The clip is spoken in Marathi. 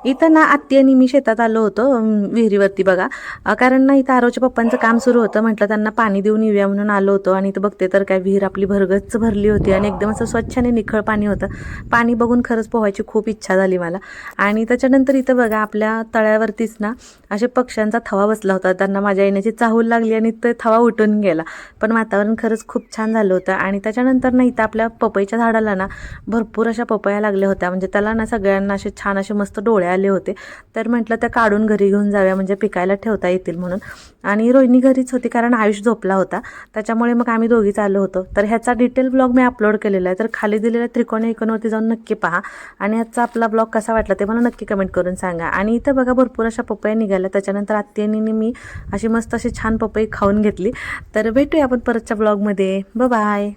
इथं ना आत्ती आणि मी शेतात आलो होतो विहिरीवरती बघा. कारण ना इथं आरोच्या पप्पांचं काम सुरू होतं. म्हटलं त्यांना पाणी देऊन येऊया म्हणून आलो होतो आणि इथं बघते तर काय विहीर आपली भरगच्च भरली होती आणि एकदम असं स्वच्छ आणि निखळ पाणी होतं. पाणी बघून खरंच पोहायची खूप इच्छा झाली मला. आणि त्याच्यानंतर इथं बघा आपल्या तळ्यावरतीच ना असे पक्ष्यांचा थवा बसला होता. त्यांना माझ्या येण्याची चाहूल लागली आणि ते थवा उठून गेला. पण वातावरण खरंच खूप छान झालं होतं. आणि त्याच्यानंतर ना इथं आपल्या पपईच्या झाडाला ना भरपूर अशा पपया लागल्या होत्या. म्हणजे त्याला ना सगळ्यांना असे छान असे मस्त डोळे आले होते. तर म्हटलं त्या काढून घरी घेऊन जाव्या म्हणजे पिकायला ठेवता येतील म्हणून. आणि रोहिणी घरीच होती कारण आयुष झोपला होता. त्याच्यामुळे मग आम्ही दोघीच आलो होतो. तर ह्याचा डिटेल ब्लॉग मी अपलोड केलेला आहे. तर खाली दिलेल्या त्रिकोणी आयकॉनवरती जाऊन नक्की पहा. आणि ह्याचा आपला ब्लॉग कसा वाटला ते मला नक्की कमेंट करून सांगा. आणि इथं बघा भरपूर अशा पपया निघाल्या. त्याच्यानंतर आत्यानी मी अशी मस्त अशी छान पपई खाऊन घेतली. तर भेटूया आपण परतच्या ब्लॉगमध्ये. बाय.